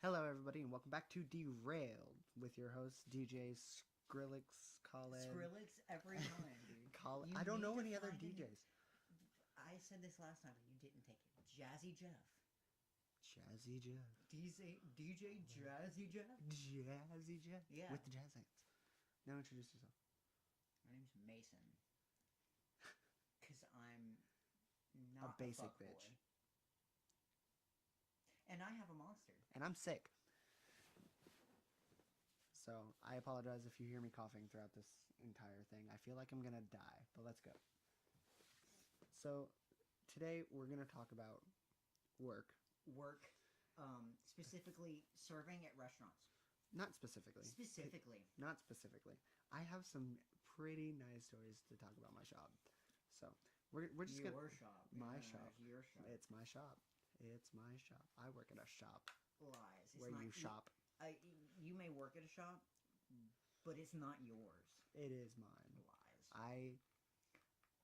Hello, everybody, and welcome back to Derailed with your host DJ Skrillex. Skrillex every time, dude. I don't know need any to other find DJs. I said this last time, but you didn't take it. Jazzy Jeff. Jazzy Jeff. DJ Jazzy Jeff? Jazzy Jeff. Yeah. With the jazz hands. Now introduce yourself. My name's Mason. Because I'm not A basic fuckboy. bitch. And I have a monster. And I'm sick. So, I apologize if you hear me coughing throughout this entire thing. I feel like I'm gonna die, but let's go. So, today we're gonna talk about work. Work, specifically serving at restaurants. Not specifically. Not specifically. I have some pretty nice stories to talk about my shop. So, we're just Your gonna... shop. My Yeah, shop. Your shop. It's my shop. It's my shop. I work at a shop. Lies. It's where not, you shop. You may work at a shop, but it's not yours. It is mine. Lies.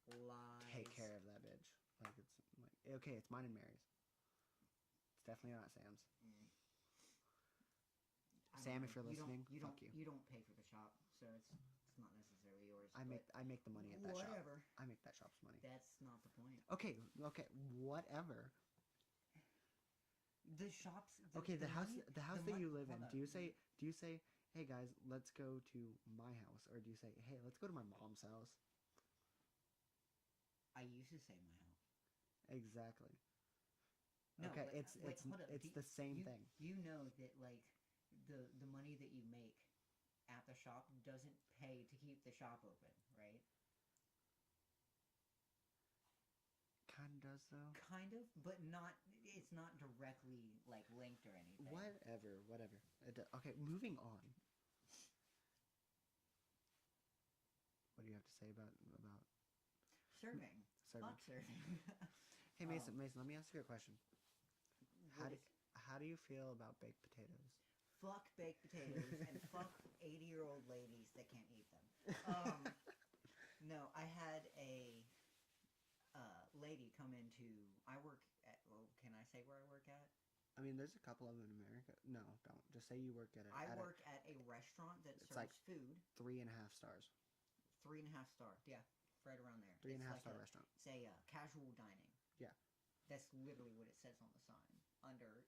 I Lies. take care of that bitch. Like, it's like, okay, it's mine and Mary's. It's definitely not Sam's. Sam, if you're listening, fuck you. You don't pay for the shop, so it's not necessarily yours. I make the money at that shop. Whatever. I make that shop's money. That's not the point. Okay, whatever. The shops. The house that you live in. Hold Do you on. say, hey guys, let's go to my house, or do you say, hey, let's go to my mom's house? I used to say my house. Exactly. No, okay, but hold up. it's the same thing. You know that like the money that you make at the shop doesn't pay to keep the shop open, right? Kind of does though. Kind of, but not. It's not directly like linked or anything. Whatever. Okay, moving on. What do you have to say about serving? serving? Fuck serving. Hey Mason, let me ask you a question. What is- How do you feel about baked potatoes? Fuck baked potatoes and fuck 80-year-old ladies that can't eat them. No, I had a lady come into. I work at. Well, can I say where I work at? I mean, there's a couple of them in America. No, don't. Just say you work at a. I work at a restaurant that serves like food. 3.5 stars. 3.5 star. Yeah, right around there. 3.5 star restaurant. Say casual dining. Yeah. That's literally what it says on the sign under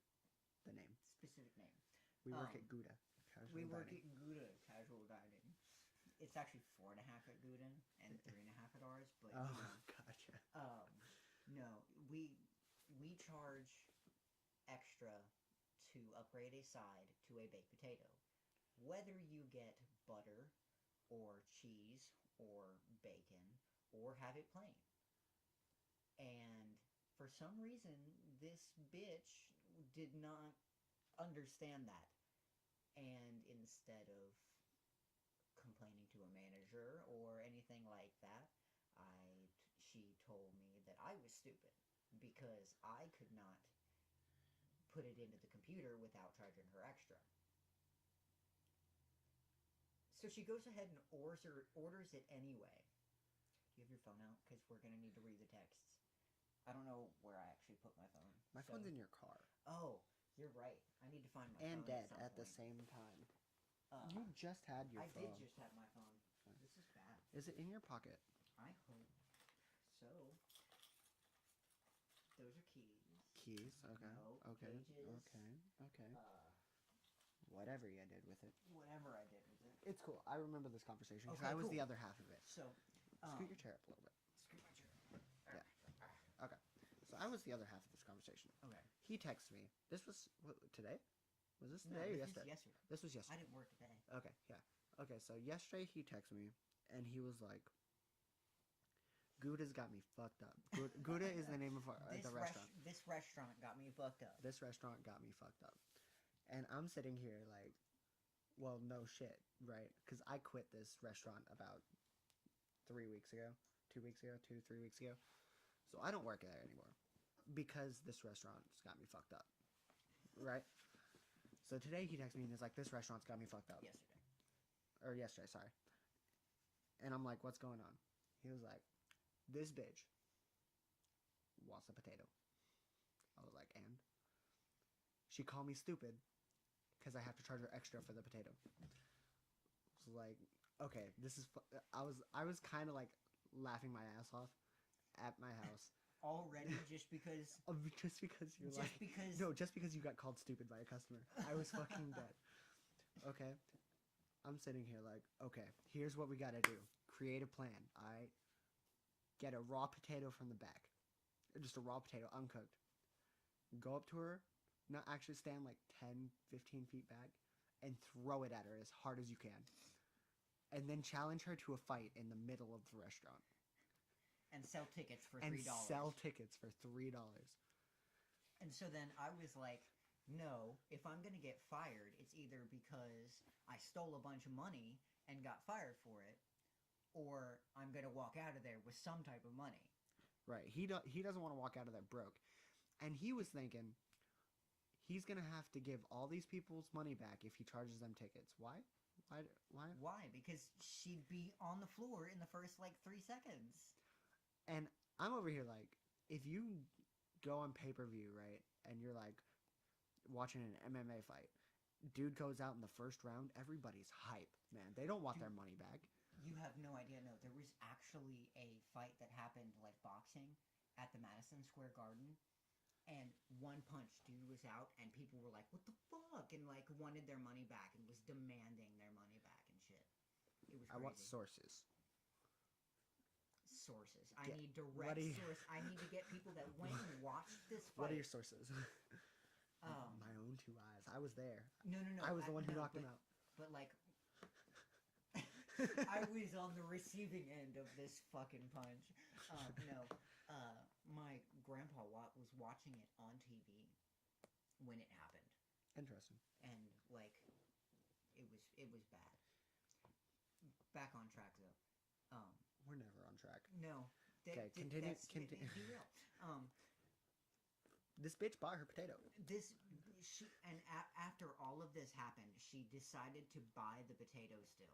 The name. specific name. We work at Gouda. Casual Work dining. at Gouda casual dining. It's actually 4.5 at Gouda and 3.5 at ours. But Oh, gotcha. no, we charge extra to upgrade a side to a baked potato, whether you get butter or cheese or bacon or have it plain. And for some reason, this bitch did not understand that. And instead of complaining to a manager or anything like that, she told me that I was stupid because I could not put it into the computer without charging her extra. So she goes ahead and orders it anyway. Do you have your phone out? Because we're going to need to read the texts. I don't know where I actually put my phone. My phone's in your car. Oh, you're right. I need to find my phone. And dead some at the point. same time. You just had your phone. I did just have my phone. This is bad. Is it in your pocket? I hope so. Those are keys. Keys. Okay. No, okay. pages. Okay. Whatever you did with it. Whatever I did with it. It's cool. I remember this conversation because Okay, I was cool. the other half of it. So, Scoot your chair up a little bit. Scoot my chair. Yeah. Okay. So I was the other half of this conversation. Okay. He texted me. This was today? Was this today No, or this yesterday? is yesterday. This was I yesterday. didn't work today. Okay, yeah. Okay, so yesterday he texted me and he was like, Gouda's got me fucked up. Gouda is the name of the restaurant. This restaurant got me fucked up. This restaurant got me fucked up. And I'm sitting here like, well, no shit, right? Because I quit this restaurant about 3 weeks ago. 2 weeks ago? 3 weeks ago. So I don't work there anymore. Because this restaurant's got me fucked up. Right? So today he texted me and he's like, this restaurant's got me fucked up. Yesterday, sorry. And I'm like, what's going on? He was like, this bitch wants a potato. I was like, and? She called me stupid because I have to charge her extra for the potato. So like, okay, this is. I was kind of like laughing my ass off at my house. Already, just because Just because you're just like because no, just because you got called stupid by a customer. I was fucking dead. Okay, I'm sitting here like, okay, here's what we gotta do. Create a plan. I get a raw potato from the back, just a raw potato, uncooked. Go up to her, not actually stand like 10, 15 feet back, and throw it at her as hard as you can. And then challenge her to a fight in the middle of the restaurant. and sell tickets for And $3. sell tickets for $3. And so then I was like, no, if I'm going to get fired, it's either because I stole a bunch of money and got fired for it, or I'm going to walk out of there with some type of money. Right. He doesn't want to walk out of there broke. And he was thinking he's going to have to give all these people's money back if he charges them tickets. Why? Why? Why? Because she'd be on the floor in the first like 3 seconds. And I'm over here like, if you go on pay-per-view, right, and you're like watching an MMA fight, dude goes out in the first round, everybody's hype, man. They don't want their money back. You have no idea. No, there was actually a fight that happened like boxing at the Madison Square Garden, and one punch dude was out, and people were like, "What the fuck?" and like wanted their money back and was demanding their money back and shit. It was crazy. I want sources. Sources. I Get- need what direct do you- source. I need to get people that went and watched this fight. What are your sources? Um, My own two eyes. I was there. no. I was the one who no, knocked him out. But like, I was on the receiving end of this fucking punch. No, my grandpa was watching it on TV when it happened, Interesting. and like, it was bad. Back on track though. We're never on track. No. Okay, continue. Derail. This bitch bought her potato. After all of this happened, she decided to buy the potato still.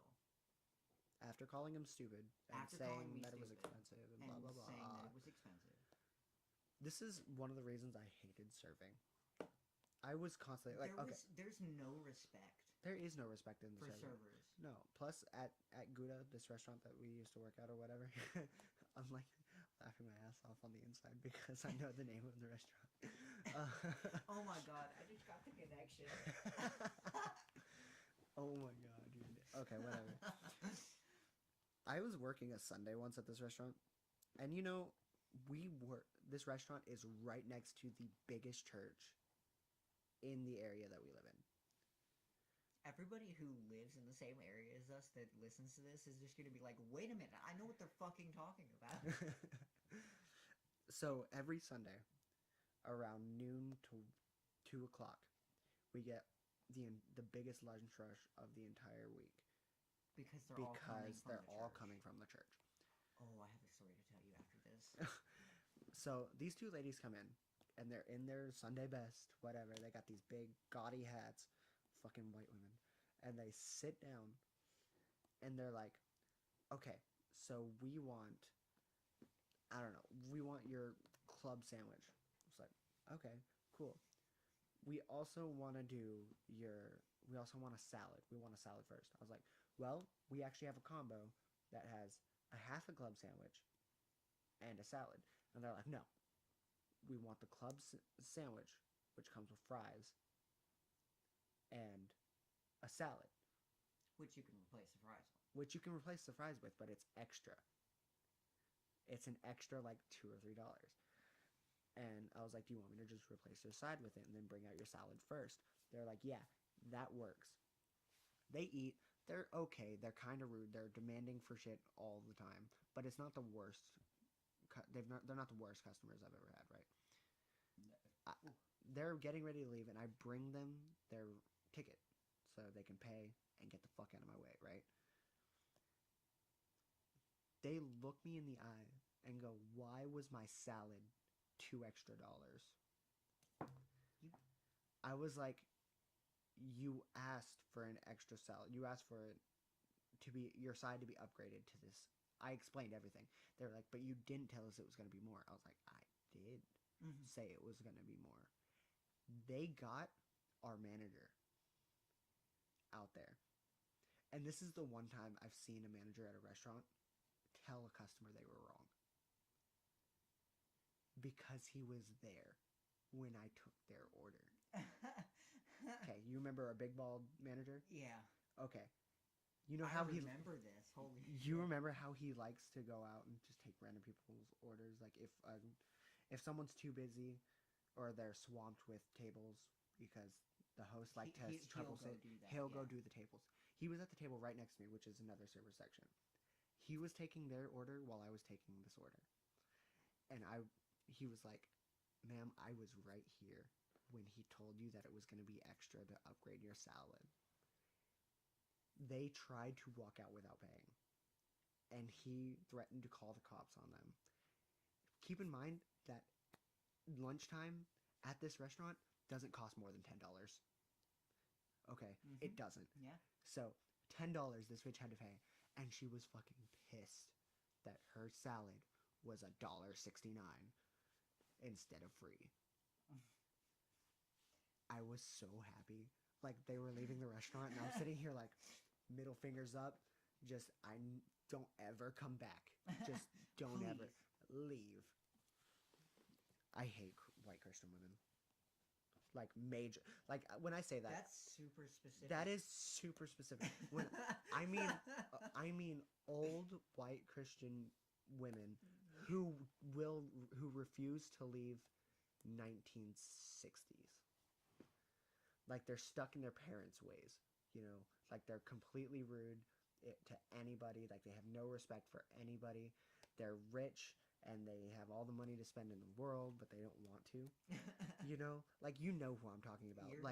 After calling him stupid and After calling saying me that it was stupid expensive and And blah blah blah. saying that it was expensive. This is one of the reasons I hated serving. I was constantly like, There's no respect there is no respect in the for serving. servers. No. Plus, at Gouda, this restaurant that we used to work at or whatever, I'm like laughing my ass off on the inside because I know the name of the restaurant. Oh my god, I just got the connection. Oh my god, dude. Okay, whatever. I was working a Sunday once at this restaurant, and you know, this restaurant is right next to the biggest church in the area that we live in. Everybody who lives in the same area as us that listens to this is just going to be like, wait a minute, I know what they're fucking talking about. So every Sunday, around noon to 2 o'clock, we get the biggest lunch rush of the entire week Because they're all coming from the church. Oh, I have a story to tell you after this. So these two ladies come in, and they're in their Sunday best, whatever. They got these big gaudy hats, fucking white women, and they sit down, and they're like, "Okay, so we want, I don't know, we want your club sandwich." It's like, okay, cool. We also want a salad. We want a salad first. I was like, well, we actually have a combo that has a half a club sandwich and a salad. And they're like, no, we want the club sandwich, which comes with fries, and a salad. Which you can replace the fries with. Which you can replace the fries with, but it's extra. It's an extra like $2 or $3. And I was like, do you want me to just replace your side with it and then bring out your salad first? They're like, yeah, that works. They eat. They're okay. They're kind of rude. They're demanding for shit all the time. But it's not the worst. They're not the worst customers I've ever had, right? They're getting ready to leave, and I bring them their ticket so they can pay and get the fuck out of my way, right? They look me in the eye and go, why was my salad $2 extra? I was like, you asked for an extra salad. You asked for it to be your side to be upgraded to this. I explained everything. They were like, but you didn't tell us it was going to be more. I was like, I did say it was going to be more. They got our manager out there. And this is the one time I've seen a manager at a restaurant tell a customer they were wrong. Because he was there when I took their order. Okay, you remember our big bald manager? Yeah. Okay. You know how I remember this. Holy You shit. remember how he likes to go out and just take random people's orders? Like if someone's too busy or they're swamped with tables because the host like has trouble he'll go sitting, do that, he'll yeah. go do the tables. He was at the table right next to me, which is another server section. He was taking their order while I was taking this order. And he was like, "Ma'am, I was right here when he told you that it was going to be extra to upgrade your salad." They tried to walk out without paying, and he threatened to call the cops on them. Keep in mind that lunchtime at this restaurant doesn't cost more than $10. Okay, it doesn't. Yeah. So $10 this bitch had to pay, and she was fucking pissed that her salad was $1.69 instead of free. I was so happy. Like, they were leaving the restaurant, and I'm sitting here like, middle fingers up, just don't ever come back. Just don't ever leave. I hate white Christian women. Like, major. Like, when I say that, That's super specific. that is super specific. When I mean old white Christian women who refuse to leave 1960s. Like, they're stuck in their parents' ways, you know? Like, they're completely rude to anybody. Like, they have no respect for anybody. They're rich and they have all the money to spend in the world, but they don't want to. You know? Like, you know who I'm talking about. You're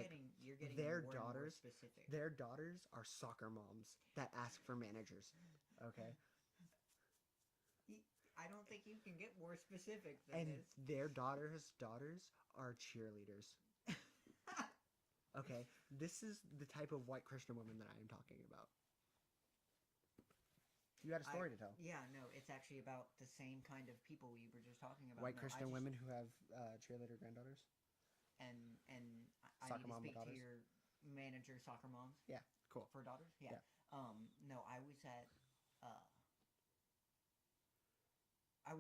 getting their more daughters, and more specific. Their daughters are soccer moms that ask for managers. Okay? I don't think you can get more specific than And this. their daughters are cheerleaders. Okay? This is the type of white Christian woman that I am talking about. You had a story to tell. Yeah, no, it's actually about the same kind of people we were just talking about. White Christian women who have cheerleader granddaughters? And I Soccer need to mom speak to daughters? your manager, soccer moms. Yeah, cool. For daughters? Yeah. No, I was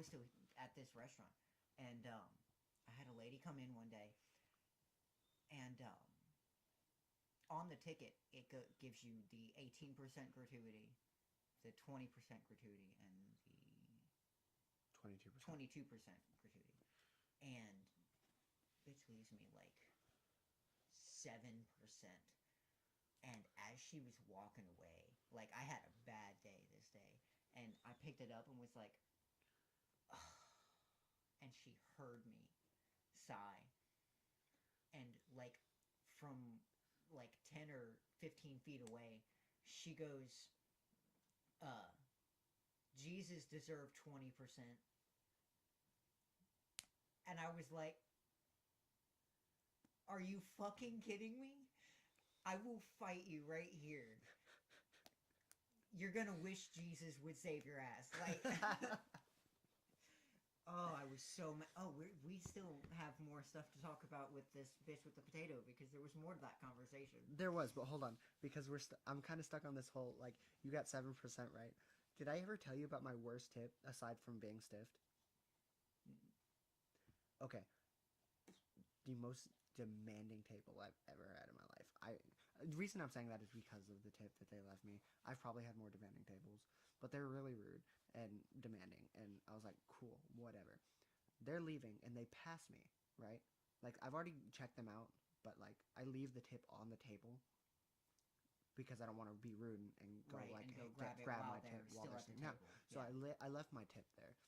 still at this restaurant, and I had a lady come in one day, and on the ticket it gives you the 18% gratuity, the 20% gratuity, and the 22%. gratuity, and bitch leaves me like 7%. And as she was walking away, like, I had a bad day this day, and I picked it up and was like, ugh. And she heard me sigh, and like from like 10 or 15 feet away, she goes, Jesus deserved 20%. And I was like, are you fucking kidding me? I will fight you right here. You're gonna wish Jesus would save your ass. Like, oh, I was so mad. Oh, we still have more stuff to talk about with this bitch with the potato, because there was more to that conversation. There was, but hold on, because I'm kind of stuck on this whole, like, you got 7%, right? Did I ever tell you about my worst tip aside from being stiffed? Okay. The most demanding table I've ever had in my life. The reason I'm saying that is because of the tip that they left me. I've probably had more demanding tables, but they're really rude and demanding, and I was like, cool, whatever. They're leaving, and they pass me, right? Like, I've already checked them out, but, like, I leave the tip on the table because I don't want to be rude and go, Right, like, and go hey, grab my it tip while still they're at the sitting down. table. So Yeah. I left my tip there,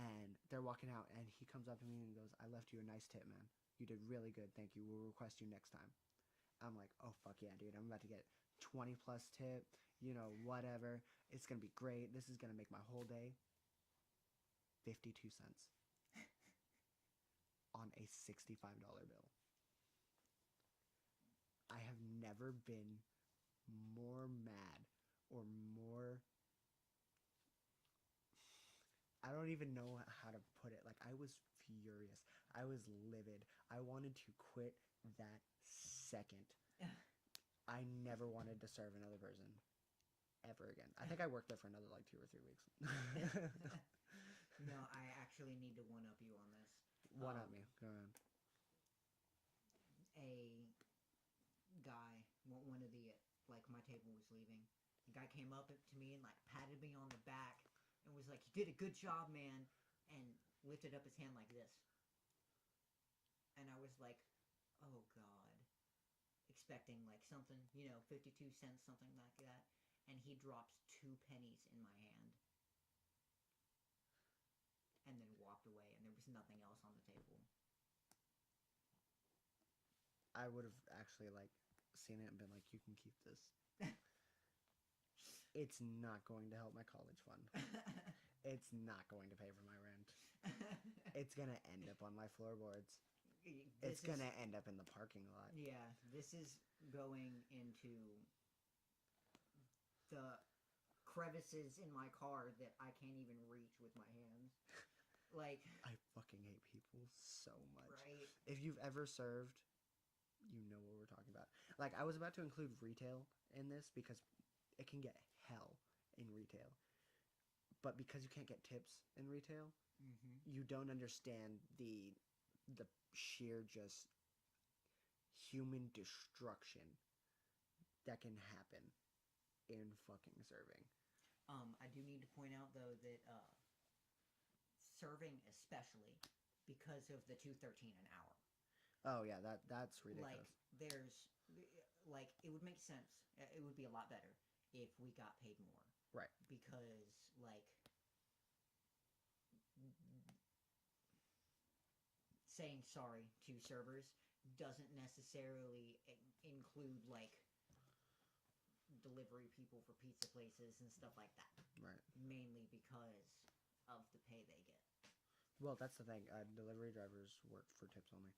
and they're walking out, and he comes up to me and goes, I left you a nice tip, man. You did really good. Thank you. We'll request you next time. I'm like, oh, fuck yeah, dude. I'm about to get 20 plus tip, you know, whatever. It's going to be great. This is going to make my whole day. 52 cents on a $65 bill. I have never been more mad or more... I don't even know how to put it. Like, I was furious. I was livid. I wanted to quit that second. I never wanted to serve another person ever again. I think I worked there for another like 2 or 3 weeks. No, I actually need to one up you on this. One up me. Go ahead. A guy, one of the like my table was leaving. The guy came up to me and like patted me on the back and was like, "You did a good job, man," and lifted up his hand like this. And I was like, "Oh God," expecting like something, 52 cents, something like that. And he drops 2 pennies in my hand, and then walked away, and there was nothing else on the table. I would have actually like seen it and been like, "You can keep this. It's not going to help my college fund. It's not going to pay for my rent. It's gonna end up on my floorboards. It's gonna end up in the parking lot." Yeah, this is going into the crevices in my car that I can't even reach with my hands. Like, I fucking hate people so much. right? If you've ever served, you know what we're talking about. Like, I was about to include retail in this because it can get hell in retail. But because you can't get tips in retail, you don't understand the sheer just human destruction that can happen in fucking serving. I do need to point out though that serving, especially because of the $2.13 an hour. Oh yeah, that's ridiculous. Like, there's like it would make sense. It would be a lot better if we got paid more. Right. Because like saying sorry to servers doesn't necessarily include like delivery people for pizza places and stuff like that. Right. Mainly because of the pay they get. Well, that's the thing. Delivery drivers work for tips only.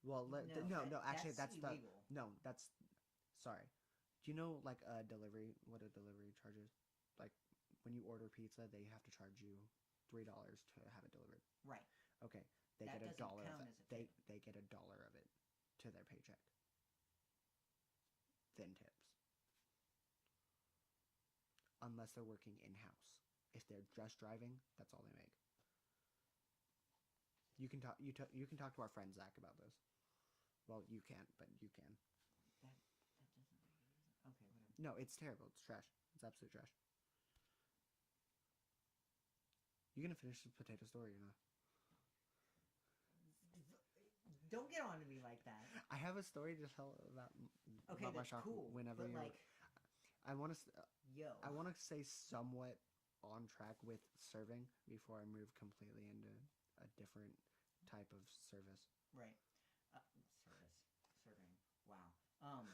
Well, no. Actually, that's illegal. Sorry. Do you know like what a delivery charges? Like when you order pizza, they have to charge you $3 to have it delivered. Right. Okay. They that get $1 doesn't of count it. as a tip. They get $1 of it to their paycheck. Then tips. Unless they're working in-house. If they're just driving, that's all they make. You can talk to our friend Zach about this. Well, you can't, but you can. That doesn't make any sense. Okay, whatever. No, it's terrible. It's trash. It's absolute trash. You gonna finish the potato story or not? Don't get on to me like that. I have a story to tell about my that's shop cool. whenever but like, I want to I want to stay somewhat on track with serving before I move completely into a different type of service. Right. Serving. Wow.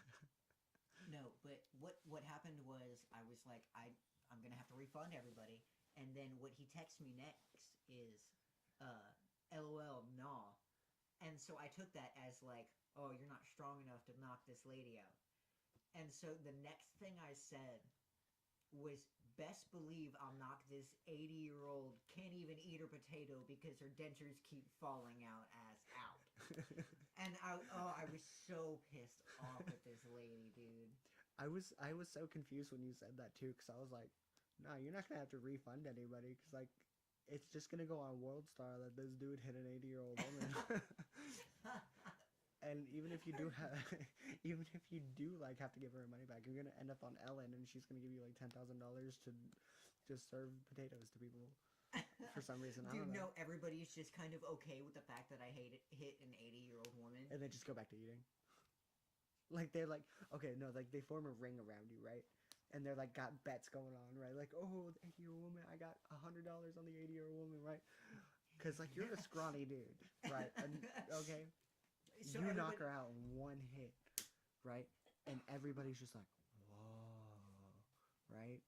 No, but what happened was I was like, I'm gonna have to refund everybody, and then what he texts me next is, LOL, nah. And so I took that as like, oh, you're not strong enough to knock this lady out. And so the next thing I said was, best believe I'll knock this 80-year-old can't even eat her potato because her dentures keep falling out out. And I was so pissed off at this lady, dude. I was so confused when you said that too, because I was like, nah, you're not gonna have to refund anybody, because like it's just gonna go on World Star that this dude hit an 80-year-old woman. And even if you do like have to give her money back, you're gonna end up on Ellen, and she's gonna give you like $10,000 to just serve potatoes to people for some reason. I Dude, don't know. no, everybody's just kind of okay with the fact that I hit an 80-year-old woman. And they just go back to eating. Like they're like, okay, no, like they form a ring around you, right? And they're like got bets going on, right? Like, oh, the 80-year-old woman, I got $100 on the 80-year-old woman, right? Because like you're a scrawny dude, right? And, okay, So you knock her out in one hit, right? And everybody's just like, whoa, right?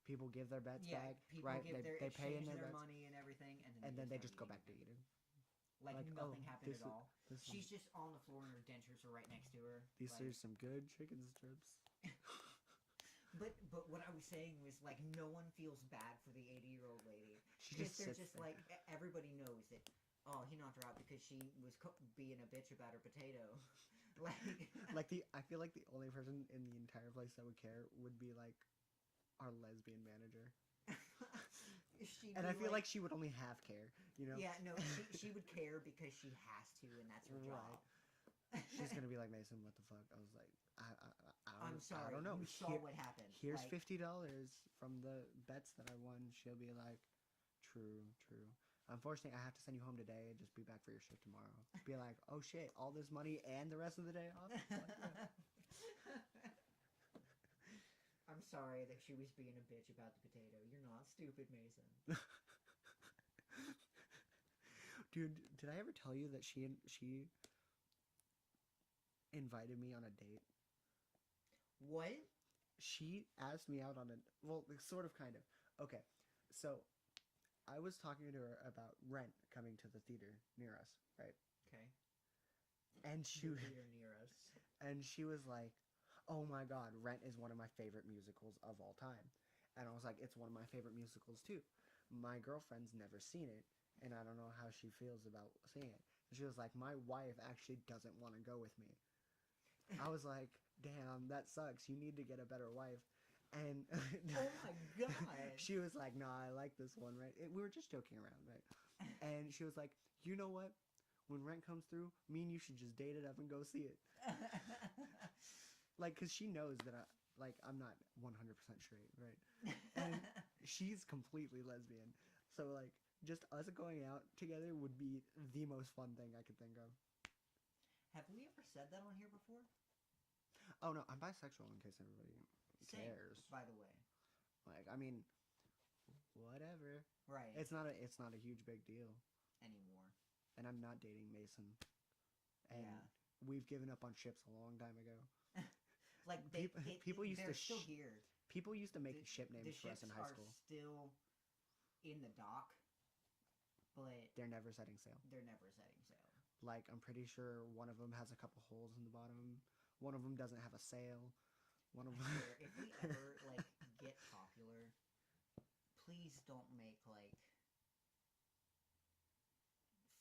People give their bets back, people right? give They pay in their their bets, money and everything, and then they start just go eating back to again. eating. Like nothing happened this at all. This She's just on the floor and her dentures are right next to her. These like, are some good chicken strips. But what I was saying was like no one feels bad for the 80-year-old lady. She Because just they're sits just there. like everybody knows that. Oh, he knocked her out because she was being a bitch about her potato. Like, I feel like the only person in the entire place that would care would be like our lesbian manager. she'd And be I feel like she would only half care, you know? yeah, no, she would care because she has to, and that's her job. Right. She's gonna be like, Mason, what the fuck? I was like, I'm sorry. I don't know. You saw what happened. Here's Like, $50 from the bets that I won. She'll be like, true, true. Unfortunately, I have to send you home today and just be back for your shift tomorrow. Be like, oh shit, all this money and the rest of the day off? Fuck yeah. I'm sorry that she was being a bitch about the potato. You're not stupid, Mason. Dude, did I ever tell you that she invited me on a date? What? She asked me out on a, well, sort of, kind of. Okay, so I was talking to her about Rent coming to the theater near us, right? Okay. And she The theater near us. and she was like, "Oh my god, Rent is one of my favorite musicals of all time." And I was like, "It's one of my favorite musicals too. My girlfriend's never seen it, and I don't know how she feels about seeing it." And she was like, "My wife actually doesn't want to go with me." I was like, "Damn, that sucks. You need to get a better wife." And Oh my god. she was like, "Nah, I like this one, right?" We were just joking around, right? And she was like, "You know what? When Rent comes through, me and you should just date it up and go see it." Like, cause she knows that I'm not 100% straight, right? And she's completely lesbian, so like, just us going out together would be the most fun thing I could think of. Have we ever said that on here before? Oh no, I'm bisexual in case everybody Same, cares. by the way. Like, I mean, whatever. Right. It's not a huge big deal. Anymore. And I'm not dating Mason. And Yeah. we've given up on ships a long time ago. Like People used they're to still here. People used to make The- ship names the for us ships in high are school. still in the dock, but They're never setting sail. they're never setting sail. Like, I'm pretty sure one of them has a couple holes in the bottom. One of them doesn't have a sail. One of I them. swear, if we ever like get popular, please don't make like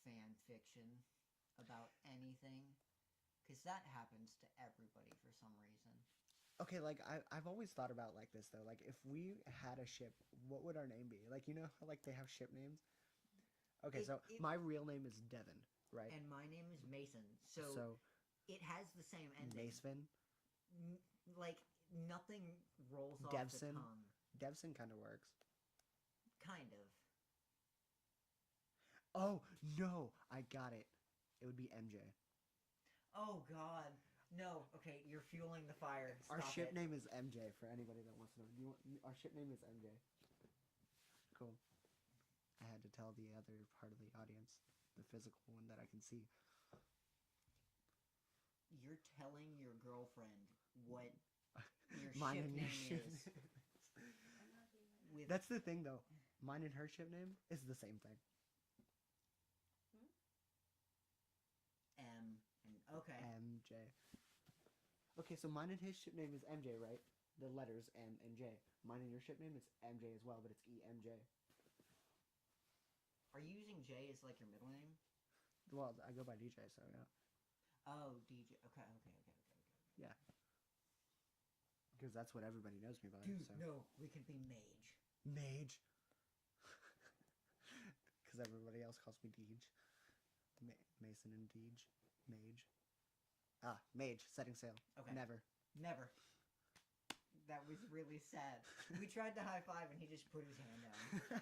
fan fiction about anything, because that happens to everybody for some reason. Okay, like I've always thought about like this though. Like, if we had a ship, what would our name be? Like, you know how like they have ship names. Okay, so my real name is Devin, right? And my name is Mason, so So it has the same ending. Macevin, Like nothing rolls off Devson. the tongue. Devson kind of works. Kind of. Oh no, I got it. It would be MJ. Oh God, no. Okay, you're fueling the fire. Stop Our ship it. name is MJ for anybody that wants to know. Our ship name is MJ. Cool. I had to tell the other part of the audience, the physical one that I can see. You're telling your girlfriend what your Mine ship and your name ship is. name. With That's the thing, though. Mine and her ship name is the same thing. M and okay. MJ. Okay, so mine and his ship name is MJ, right? The letters M and J. Mine and your ship name is MJ as well, but it's EMJ. Are you using J as like your middle name? Well, I go by DJ, so yeah. Oh, DJ. Okay. Yeah. Because that's what everybody knows me by. Dude, So. no, we could be Mage. Mage. Because everybody else calls me Deej. Mason and Deej. Mage. Ah, Mage. Setting sail. Okay. Never. Never. That was really sad. We tried to high five and he just put his hand down.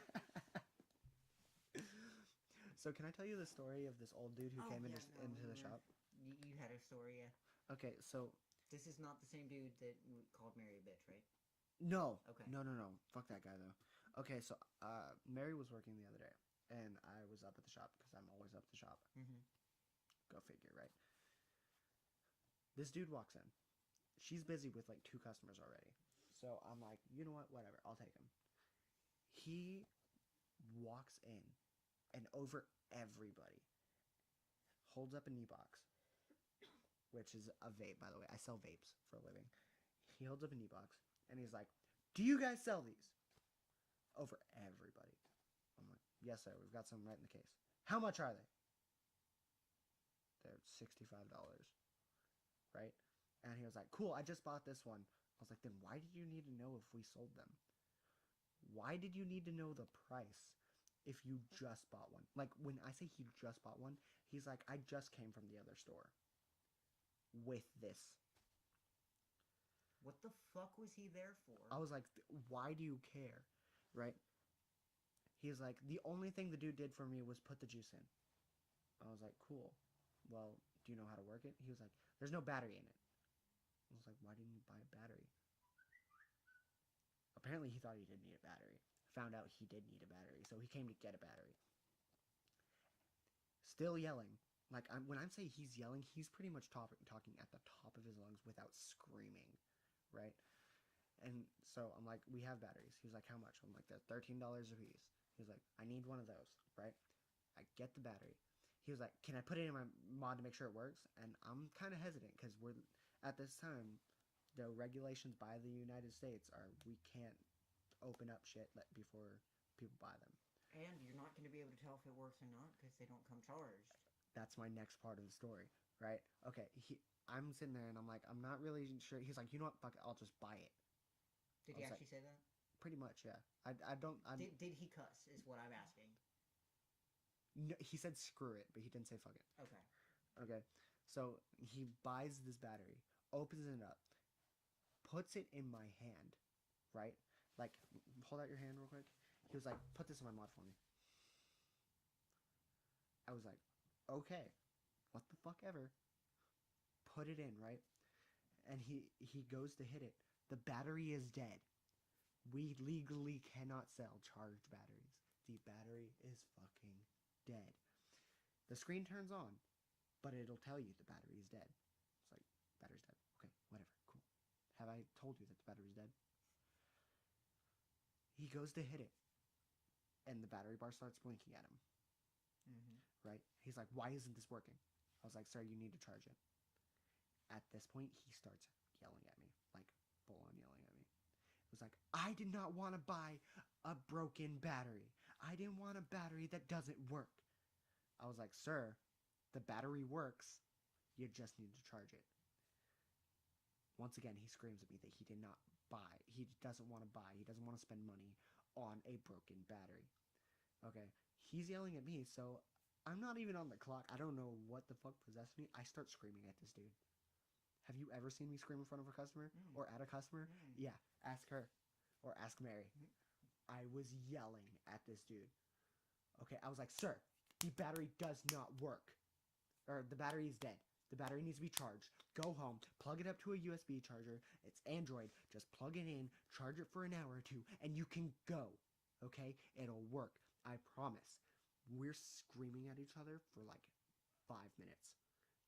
So can I tell you the story of this old dude who came into the you shop? You had a story, yeah. Okay, so This is not the same dude that called Mary a bitch, right? no. Okay. No. Fuck that guy though. Okay, so Mary was working the other day, and I was up at the shop because I'm always up at the shop. Mm-hmm. Go figure, right? This dude walks in. She's busy with like 2 customers already. So I'm like, you know what? Whatever. I'll take him. He walks in and over everybody holds up a knee box, which is a vape, by the way. I sell vapes for a living. He holds up a knee box and he's like, "Do you guys sell these?" Over everybody. I'm like, "Yes, sir. We've got some right in the case." "How much are they?" "They're $65. he was like, cool, I just bought this one. I was like, then why did you need to know if we sold them? Why did you need to know the price if you just bought one? Like, when I say he just bought one, he's like, I just came from the other store with this. What the fuck was he there for? I was like, why do you care? Right? He's like, the only thing the dude did for me was put the juice in. I was like, cool. Well, do you know how to work it? He was like, there's no battery in it. I was like, why didn't you buy a battery? Apparently he thought he didn't need a battery. Found out he did need a battery, so he came to get a battery. Still yelling. Like, when I'm saying he's yelling, he's pretty much talking at the top of his lungs without screaming, right? And so I'm like, we have batteries. He was like, how much? I'm like, they're $13 a piece. He was like, I need one of those, right? I get the battery. He was like, can I put it in my mod to make sure it works? And I'm kind of hesitant because we're, at this time, the regulations by the United States are we can't open up shit before people buy them. And you're not going to be able to tell if it works or not because they don't come charged. That's my next part of the story, right? Okay, I'm sitting there and I'm like, I'm not really sure. He's like, you know what? Fuck it, I'll just buy it. Did he actually say that? Pretty much, yeah. I don't. Did he cuss? Is what I'm asking. No, he said screw it, but he didn't say fuck it. Okay. Okay, so he buys this battery, opens it up, puts it in my hand, right? Like, hold out your hand real quick. He was like, put this in my mod for me. I was like, okay, what the fuck ever. Put it in, right? And he goes to hit it. The battery is dead. We legally cannot sell charged batteries. The battery is fucking dead. The screen turns on, but it'll tell you the battery is dead. It's like, battery's dead. Okay, whatever, cool. Have I told you that the battery's dead? He goes to hit it, and the battery bar starts blinking at him. Mm-hmm. Right? He's like, why isn't this working? I was like, sir, you need to charge it. At this point, he starts yelling at me, like full on yelling at me. It was like, I did not want to buy a broken battery. I didn't want a battery that doesn't work. I was like, sir, the battery works. You just need to charge it. Once again, he screams at me that he did not buy. He doesn't want to buy. He doesn't want to spend money on a broken battery. Okay, he's yelling at me, so I'm not even on the clock. I don't know what the fuck possessed me. I start screaming at this dude. Have you ever seen me scream in front of a customer? Or at a customer? Yeah, ask her. Or ask Mary. I was yelling at this dude. Okay, I was like, sir, the battery does not work. Or the battery is dead. The battery needs to be charged. Go home, plug it up to a USB charger. It's Android. Just plug it in, charge it for an hour or two, and you can go. Okay? It'll work. I promise. We're screaming at each other for like 5 minutes.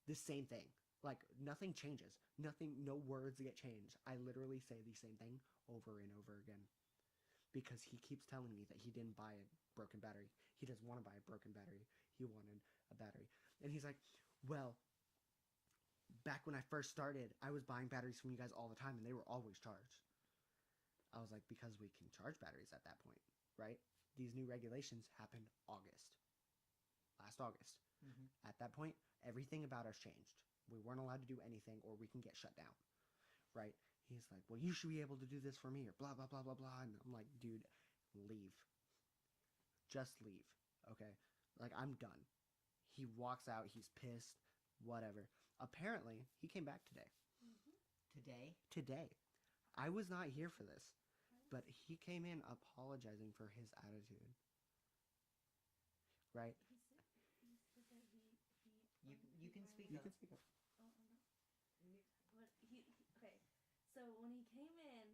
The same thing. Like, nothing changes. Nothing, no words get changed. I literally say the same thing over and over again. Because he keeps telling me that he didn't buy a broken battery. He doesn't want to buy a broken battery. He wanted a battery. And he's like, well, back when I first started, I was buying batteries from you guys all the time, and they were always charged. I was like, because we can charge batteries at that point, right? These new regulations happened last August. Mm-hmm. At that point, everything about us changed. We weren't allowed to do anything or we can get shut down, right? He's like, well, you should be able to do this for me or blah, blah, blah, blah, blah. And I'm like, dude, leave. Just leave, okay? Like, I'm done. He walks out. He's pissed, whatever. Apparently, he came back today. Mm-hmm. Today? Today. I was not here for this, but he came in apologizing for his attitude, right? You can speak You up. can speak up. But okay. So when he came in,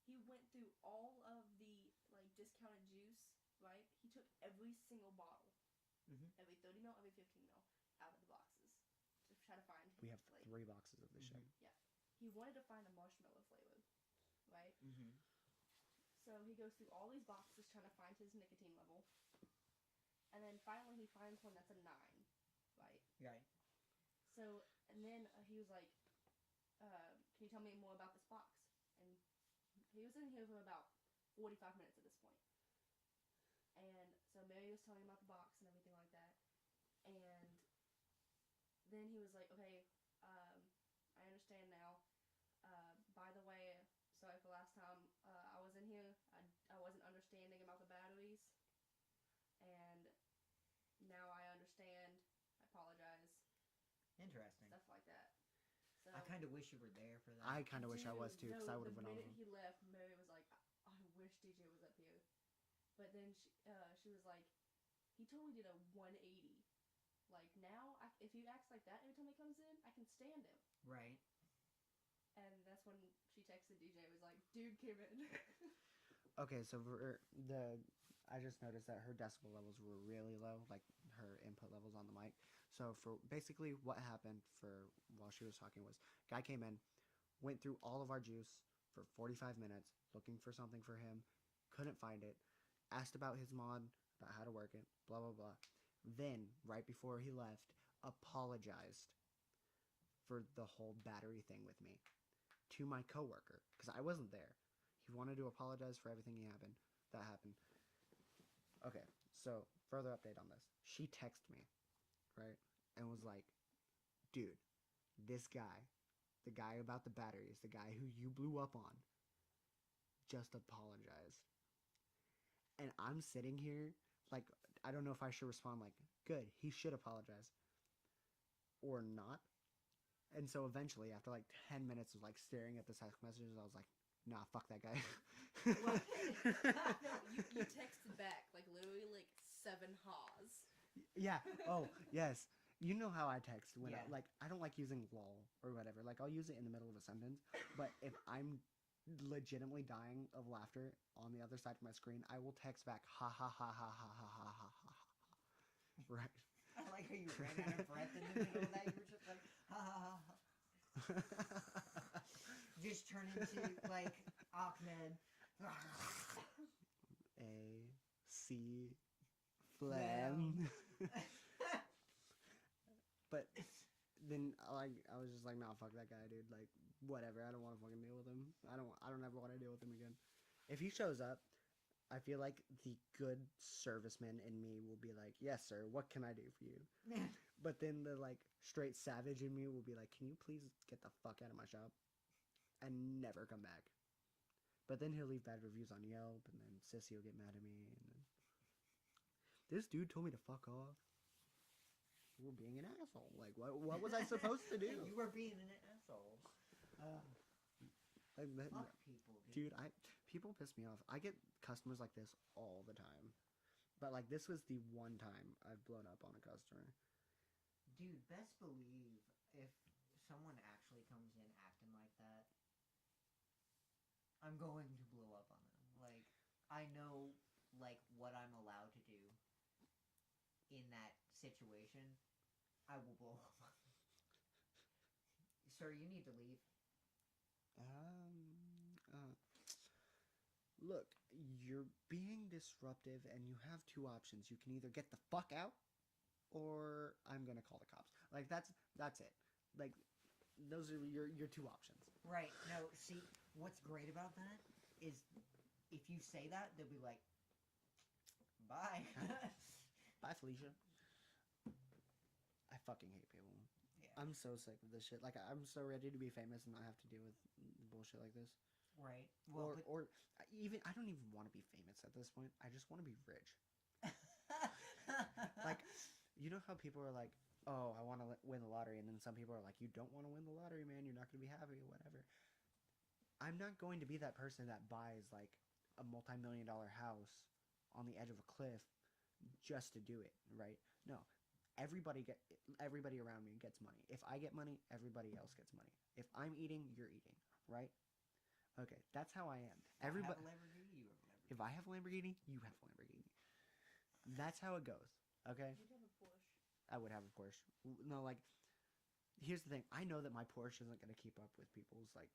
he went through all of the like discounted juice, right? He took every single bottle, every 30 ml, every 15 ml, out of the boxes to try to find. We have 3 boxes of this shit. Yeah. He wanted to find a marshmallow flavor, right? Mm-hmm. So he goes through all these boxes trying to find his nicotine level, and then finally he finds one that's a 9, right? Right. So, and then he was like, can you tell me more about this box? And he was in here for about 45 minutes at this point. And so Mary was telling him about the box and everything like that. And then he was like, okay, I understand now. Interesting. stuff like that. So I kind of wish you were there for that. I kind of wish I was too, because I would have The went on. minute he left, Mary was like, I wish DJ was up here. But then she was like, he totally did a 180. Like, now, if he acts like that every time he comes in, I can stand him. Right. And that's when she texted DJ, was like, dude came in. Okay, so I just noticed that her decibel levels were really low, like her input levels on the mic. So for basically what happened for while she was talking was, guy came in, went through all of our juice for 45 minutes looking for something for him, couldn't find it, asked about his mod, about how to work it, blah blah blah. Then right before he left, apologized for the whole battery thing with me to my coworker because I wasn't there. He wanted to apologize for everything that happened. Okay, so further update on this. She texted me, right, and was like, dude, this guy, the guy about the batteries, the guy who you blew up on, just apologized. And I'm sitting here, like, I don't know if I should respond like, good, he should apologize, or not. And so eventually, after like 10 minutes of like staring at the text messages, I was like, nah, fuck that guy. Well, no, you texted back, like, literally, like, 7 haws. Yeah. Oh, yes. You know how I text when Yeah. I don't like using lol or whatever. Like, I'll use it in the middle of a sentence. But if I'm legitimately dying of laughter on the other side of my screen, I will text back, ha ha ha ha ha ha ha ha ha. Right. I like how you ran out of breath in the middle of that. You were just like, ha ha ha ha. Just turn into, like, Ahmed. A C phlegm. But then I was just like, nah, fuck that guy, dude. Like, whatever. I don't want to fucking deal with him. I don't ever want to deal with him again. If he shows up, I feel like the good serviceman in me will be like, yes, sir, what can I do for you? But then the like straight savage in me will be like, can you please get the fuck out of my shop and never come back? But then he'll leave bad reviews on Yelp, and then Sissy will get mad at me. And then this dude told me to fuck off. You were being an asshole. Like, what was I supposed to do? You were being an asshole. Like, Fuck people, dude. people piss me off. I get customers like this all the time. But like this was the one time I've blown up on a customer. Dude, best believe if someone actually comes in acting like that, I'm going to blow up on them. Like, I know, like, what I'm allowed to do in that situation. I will blow up on them. Sir, you need to leave. Look, you're being disruptive, and you have two options. You can either get the fuck out, or I'm gonna call the cops. Like that's it. Like those are your two options. Right. No, see, what's great about that is if you say that, they'll be like, bye. Bye, Felicia. I fucking hate people. Yeah. I'm so sick of this shit. Like I'm so ready to be famous and not have to deal with bullshit like this. Right. Well, or even I don't even want to be famous at this point. I just want to be rich. Like, you know how people are like, oh, I want to win the lottery, and then some people are like, you don't want to win the lottery, man. You're not going to be happy or whatever. I'm not going to be that person that buys like a multi-million-dollar house on the edge of a cliff just to do it, right? No. Everybody around me gets money. If I get money, everybody else gets money. If I'm eating, you're eating, right? Okay, that's how I am. Everybody. I have a Lamborghini, you have a Lamborghini. If I have a Lamborghini, you have a Lamborghini. That's how it goes. Okay. You'd have a Porsche. I would have a Porsche. No, like, here's the thing. I know that my Porsche isn't gonna keep up with people's like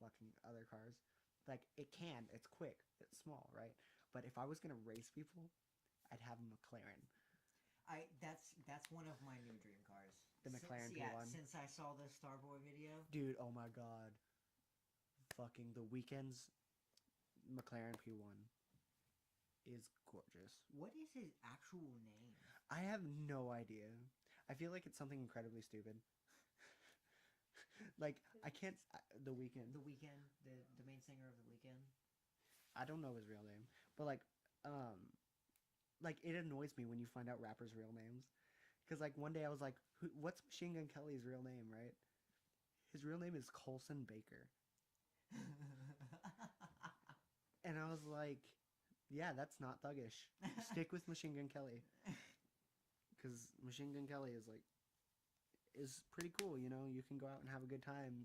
fucking other cars. Like, it can. It's quick. It's small, right? But if I was gonna race people, I'd have a McLaren. That's one of my new dream cars. The McLaren Yeah, P1. since I saw the Starboy video. Dude, oh my god. Fucking The Weeknd's McLaren P1 is gorgeous. What is his actual name? I have no idea. I feel like it's something incredibly stupid. Like, I can't... The Weeknd. The Weeknd, the main singer of The Weeknd. I don't know his real name. But, like, it annoys me when you find out rappers' real names. Because like one day I was like, what's Machine Gun Kelly's real name, right? His real name is Colson Baker. And I was like, yeah, that's not thuggish. Stick with Machine Gun Kelly. Because Machine Gun Kelly is pretty cool, you know? You can go out and have a good time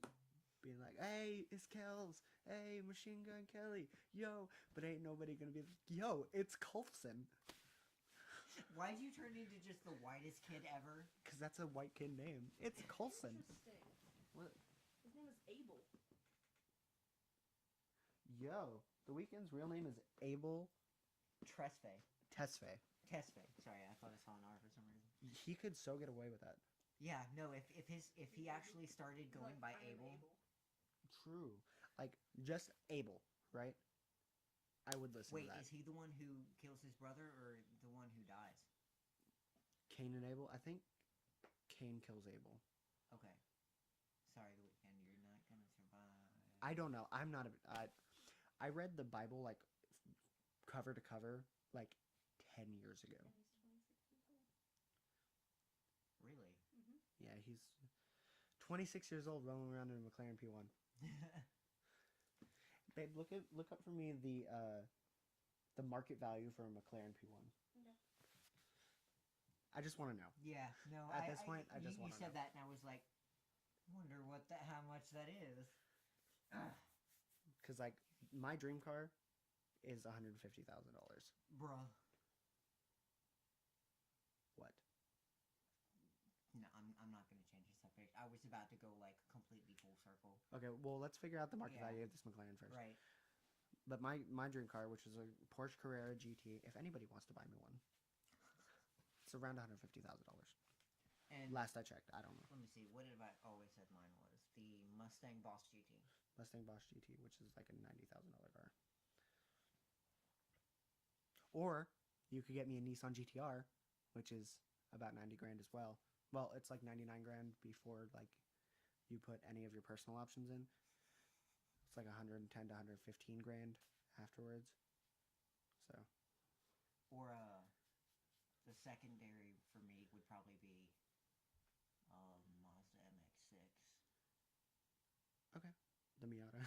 being like, hey, it's Kells. Hey, Machine Gun Kelly. Yo. But ain't nobody gonna be like, yo, it's Colson. Why'd you turn into just the whitest kid ever? Because that's a white kid name. It's Colson. Interesting. What? His name is Abel. Yo. The Weeknd's real name is Abel Tesfaye. Tesfaye. Tesfaye. Sorry, I thought I saw an R for some reason. He could so get away with that. Yeah, no, if he actually started going by I am Abel. True. Like, just Abel, right? I would listen Wait, to that. is he the one who kills his brother or the one who dies? Cain and Abel? I think Cain kills Abel. Okay. Sorry, The Weeknd, you're not gonna survive. I don't know. I'm not a... I read the Bible, like, cover to cover, like, 10 years ago. And he's 26 years old. Really? Mm-hmm. Yeah, he's 26 years old rolling around in a McLaren P1. Babe, look up for me the market value for a McLaren P1. Okay. I just want to know. Yeah, no. At this point, I just you want to said know. that, and I was like, wonder how much that is. Because, like, my dream car is $150,000. Bruh. What? No, I'm not gonna change the subject. I was about to go like completely full circle. Okay, well, let's figure out the market Yeah. value of this McLaren first. Right. But my dream car, which is a Porsche Carrera GT, if anybody wants to buy me one, it's around $150,000. And Last I checked, I don't know. let me see. What did I always said mine was? The Mustang Boss GT. Mustang Boss GT, which is like a $90,000 car. Or you could get me a Nissan GTR, which is about 90 grand as well. Well, it's like 99 grand before like you put any of your personal options in. It's like 110 to 115 grand afterwards. So, Or the secondary for me would probably be Mazda MX-6. the Miata.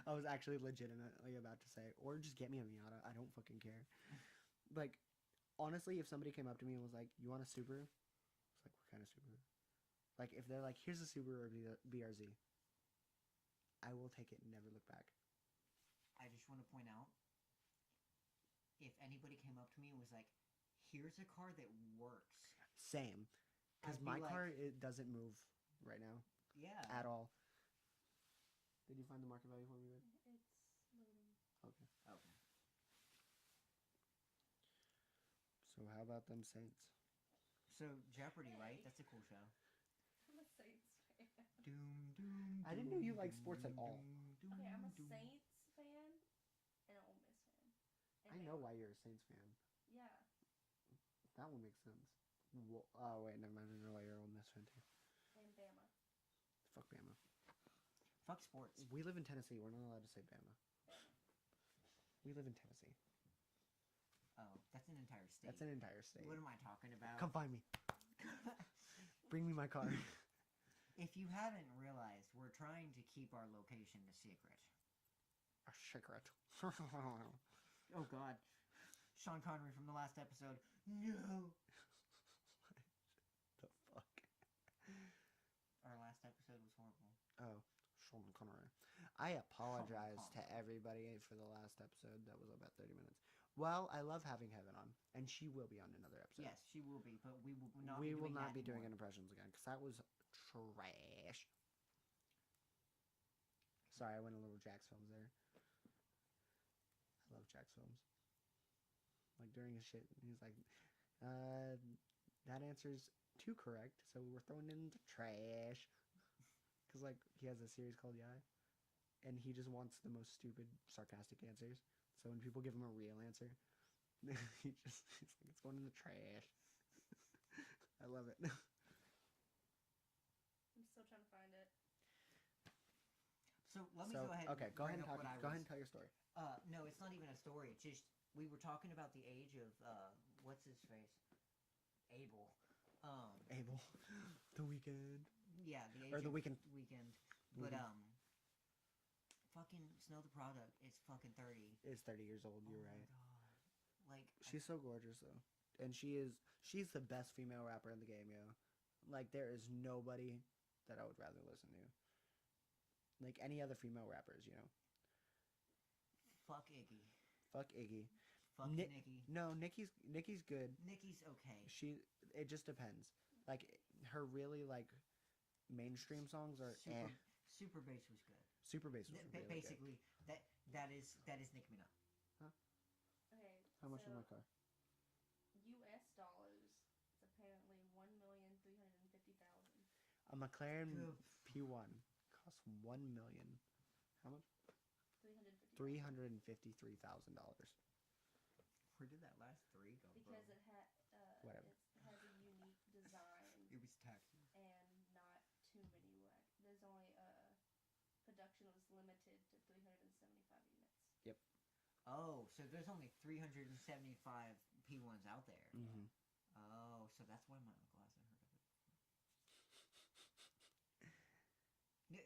I was actually legitimately about to say, or just get me a Miata. I don't fucking care. Like, honestly, if somebody came up to me and was like, you want a Subaru? It's like, what kind of Subaru? Like, if they're like, here's a Subaru or BRZ, I will take it and never look back. I just want to point out, if anybody came up to me and was like, here's a car that works. Same. Because I'd be my like- car, it doesn't move right now Yeah. at all. Did you find the market value for me, babe? It's loading. Okay. Okay. So how about them Saints? So Jeopardy, right? Hey. That's a cool show. I'm a Saints fan. Doom, doom, I didn't know you doom, liked sports at doom, all. doom, Okay, I'm a doom. Saints fan and an Ole Miss fan. I know why you're a Saints fan. Yeah. That one makes sense. Oh, wait, never mind. I know why you're an Ole Miss fan, too. And Bama. Fuck Bama. Fuck sports. We live in Tennessee. We're not allowed to say Bama. Bama. We live in Tennessee. Oh, that's an entire state. That's an entire state. What am I talking about? Come find me. Bring me my car. If you haven't realized, we're trying to keep our location a secret. A cigarette. Oh God, Sean Connery from the last episode. No. The fuck? Our last episode was horrible. Oh, Sean Connery. I apologize to Connery. everybody for the last episode. That was about 30 minutes. Well, I love having Heaven on, and she will be on another episode. Yes, she will be, but we will not. We be will doing not that be doing anymore. impressions again, because that was trash. Sorry, I went a little Jax Films there. I love Jax Films. Like, during his shit, he's like, that answer's too correct, so we're throwing it in the trash. Because, like, he has a series called Yeah, and he just wants the most stupid, sarcastic answers. So when people give him a real answer, he's like, it's going in the trash. I love it. I'm still trying to find it. So let me go ahead. Okay, and go ahead bring and up talk. what I Go ahead was- and tell your story. No, it's not even a story. It's just we were talking about the age of what's his face, Abel. Abel, the weekend, Yeah, the or the Agent weekend. Weekend. But Weekend. fucking Snow the Product is fucking 30. Is 30 years old. Oh You're my right. god. Like She's so gorgeous though, and she's the best female rapper in the game, yo. Like there is nobody that I would rather listen to. Like any other female rappers, you know. fuck Iggy. Fuck Iggy. Fuck Ni- Nicki. No, Nicki's good. Nicki's okay. It just depends. Like her really like mainstream songs are Super Super Bass was good. Super Bass was really good. Basically, that is Nicki Minaj. Okay. How much so is my car? U.S. dollars. It's apparently 1,350,000. A McLaren Good. P1 costs $1,000,000. How much? 350. $353,000. Where did that last three go, bro? Because it had Whatever. it has a unique design It was taxes. and not too many there's only production was limited to 375 units. Oh, so there's only 375 P1s out there. Mm-hmm. Oh, so that's why my uncle hasn't heard of it.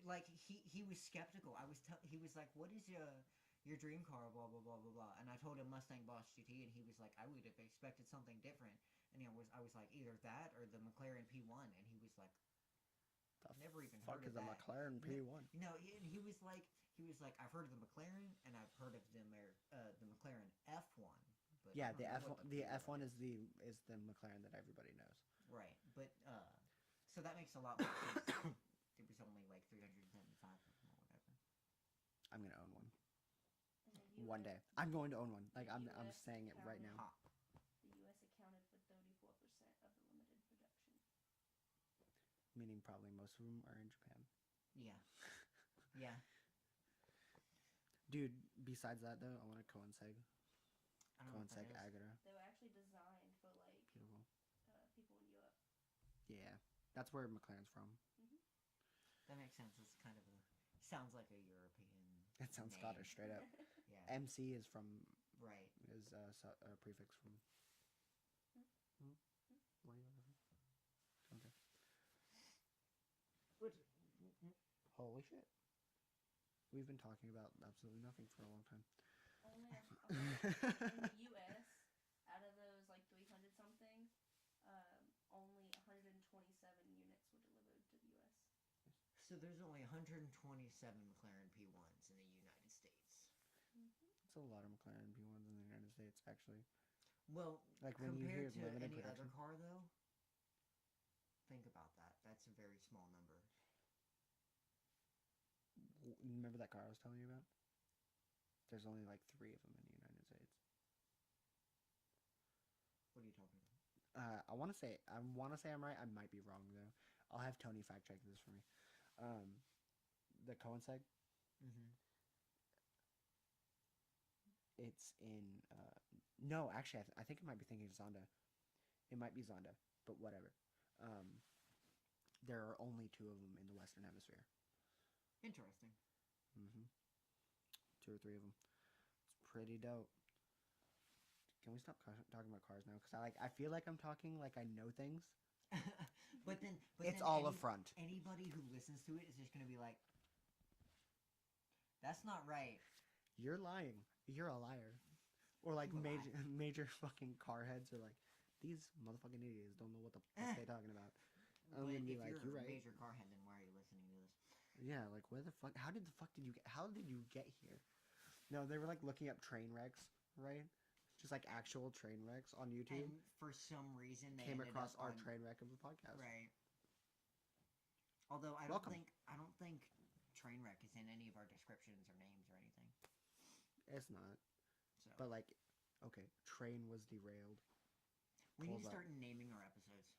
Like he was skeptical. He was like, "What is your dream car?" Blah blah blah blah blah. And I told him Mustang Boss GT, and he was like, "I would have expected something different." And I was like, either that or the McLaren P1, and he was like, The never even fuck heard is of a that. McLaren P1? He was like, I've heard of the McLaren, and I've heard of the McLaren F1. But Yeah, I don't know what the P1 F1 is the McLaren that everybody knows. right. But so that makes a lot more sense. It was only like 375 of them or whatever. I'm gonna own one And the one US day. I'm going to own one. Like I'm US saying it right now. Ha. The U.S. accounted for 34% of the limited production. Meaning probably most of them are in Japan. Yeah. Yeah. Dude, besides that though, I want a Koenigsegg. I don't know what that Koenigsegg is. Agata. They were actually designed for like Beautiful. people in Europe. Yeah, that's where McLaren's from. That makes sense. It's kind of sounds like a European. It sounds name. Scottish straight up. Yeah. MC is from Right. is a prefix from. Hmm. What are you looking for? Okay. What? Holy shit. We've been talking about absolutely nothing for a long time. Only in the U.S. out of those like 300 something, only 127 units were delivered to the U.S. So there's only 127 McLaren P1s in the United States. It's a lot of McLaren P1s in the United States, actually. Well, Like when you hear compared to limited any production. other car, though, think about that. That's a very small number. Remember that car I was telling you about? There's only like 3 of them in the United States. What are you talking about? I want to say I'm right. I might be wrong though. I'll have Tony fact check this for me. The Koenigsegg, Mm-hmm. it's in. No, actually, I think I might be thinking Zonda. It might be Zonda, but whatever. There are only 2 of them in the Western Hemisphere. Interesting. 2 or 3 of them. It's pretty dope. Can we stop talking about cars now? Because I feel like I'm talking like I know things. but It's then all a front. Anybody who listens to it is just gonna be like, "That's not right." You're lying. You're a liar. Or like I'm a major fucking car heads are like, these motherfucking idiots don't know what the fuck they're talking about. I'm When, gonna be if like, you're you're a right. major car head, then why are you listening to this? Yeah, like where the fuck? How did you get here? No, they were like looking up train wrecks, right? Just like actual train wrecks on YouTube. And for some reason, they Came ended across up our on, train wreck of the podcast. right. Although I Welcome. don't think train wreck is in any of our descriptions or names or anything. It's not. So But like, okay, train was derailed. we need pulls to up. start naming our episodes.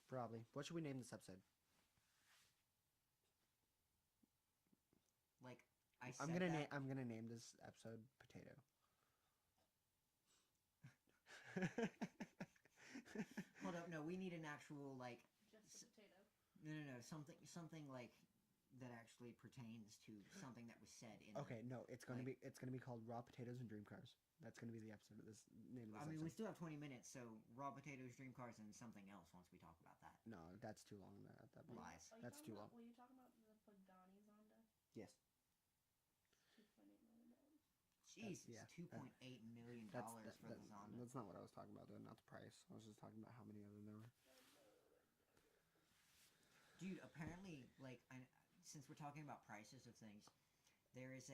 Probably. What should we name this episode? Like I I'm said gonna that. I'm gonna name this episode Potato. Hold up, no, we need an actual like. Just a potato. No, something like that actually pertains to something that was said in. Okay, no, it's gonna like- be called Raw Potatoes and Dream Cars. That's gonna be the episode of this name of this I mean, we episode. still have 20 minutes, so raw potatoes, dream cars, and something else once we talk about that. No, that's too long at that point. Lies. Are you That's talking too about, long. Were you talking about the Pagani Zonda? Yes, $2.8 million. Jesus, yeah, $2.8 million that's for the Zonda. that's not what I was talking about though. Not the price. I was just talking about how many of them there were. Dude, apparently, like, since we're talking about prices of things, there is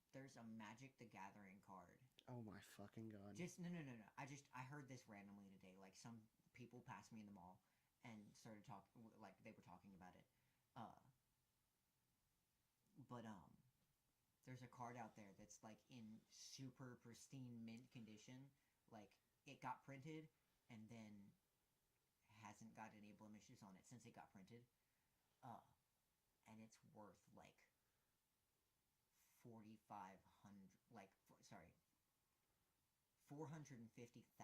there's a Magic the Gathering card. Oh my fucking god! Just no. I heard this randomly today. Like, some people passed me in the mall and started talking, like they were talking about it. But there's a card out there that's like in super pristine mint condition. Like, it got printed and then hasn't got any blemishes on it since it got printed. And it's worth like $450,000.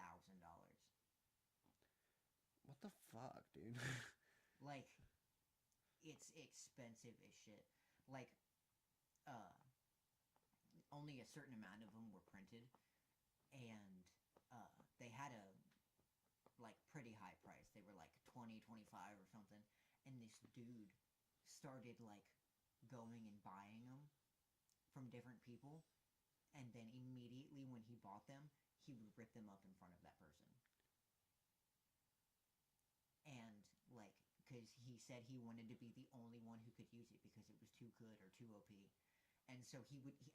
What the fuck, dude? Like, it's expensive as shit. Like, only a certain amount of them were printed, and they had a like pretty high price. They were like 20, 25 or something. And this dude started like going and buying them from different people, and then immediately when he bought them, he would rip them up in front of that person. And like, because he said he wanted to be the only one who could use it because it was too good or too OP. And so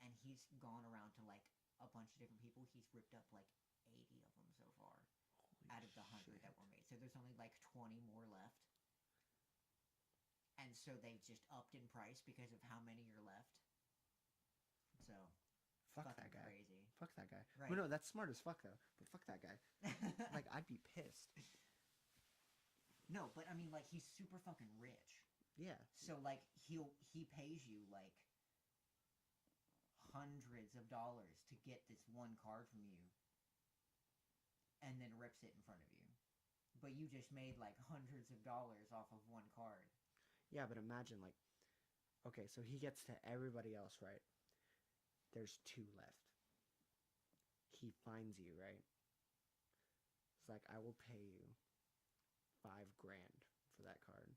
and he's gone around to like a bunch of different people. He's ripped up like 80 of them so far out of the 100 that were made. So there's only like 20 more left. And so they've just upped in price because of how many are left. So Fuck fucking that guy. crazy. Fuck that guy. Right. Well, no, that's smart as fuck though. But fuck that guy. Like, I'd be pissed. No, but I mean, like, he's super fucking rich. Yeah. So like he pays you like hundreds of dollars to get this one card from you, and then rips it in front of you. But you just made like hundreds of dollars off of one card. Yeah, but imagine like, okay, so he gets to everybody else, right? There's 2 left. He finds you, right? It's like, I will pay you $5,000 for that card.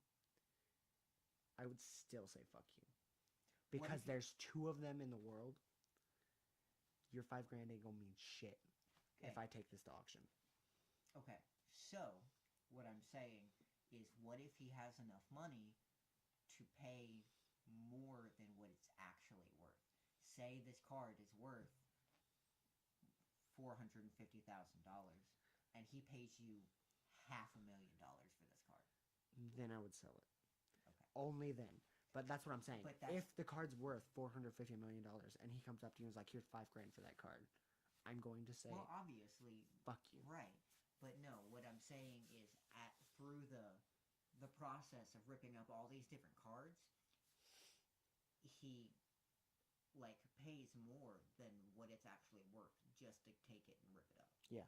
I would still say fuck you. Because there's 2 of them in the world. Your $5,000 ain't gonna mean shit if I take this to auction. Okay, so what I'm saying is, what if he has enough money to pay more than what it's actually worth? Say this card is worth $450,000, and he pays you $500,000 for this card. Then I would sell it. Okay. Only then. But that's what I'm saying. But that's- If the card's worth $450 million and he comes up to you and is like, here's $5,000 for that card, I'm going to say, Well, obviously, fuck you. right. But no, what I'm saying is, through the process of ripping up all these different cards, he like pays more than what it's actually worth just to take it and rip it up. Yeah.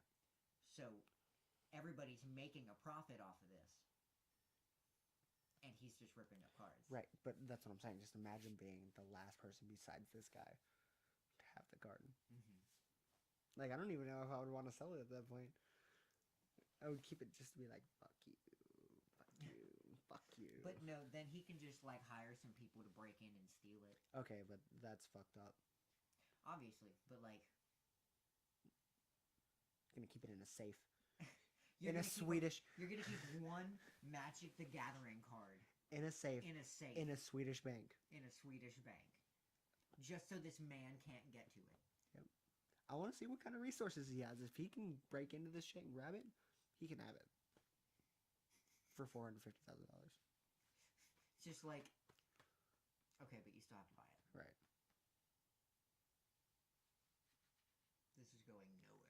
So everybody's making a profit off of this, and he's just ripping up cards. Right, but that's what I'm saying. Just imagine being the last person besides this guy to have the card. Mm-hmm. Like, I don't even know if I would want to sell it at that point. I would keep it just to be like, fuck you, fuck you, fuck you. But no, then he can just like hire some people to break in and steal it. Okay, but that's fucked up. Obviously, but like, Gonna keep it in a safe. you're In a gonna keep Swedish. you're gonna keep one Magic the Gathering card In a safe. in a safe In a Swedish bank. in a Swedish bank, just so this man can't get to it. I want to see what kind of resources he has. If he can break into this shit and grab it, he can have it. For $450,000. It's just like, okay, but you still have to buy it. Right. This is going nowhere.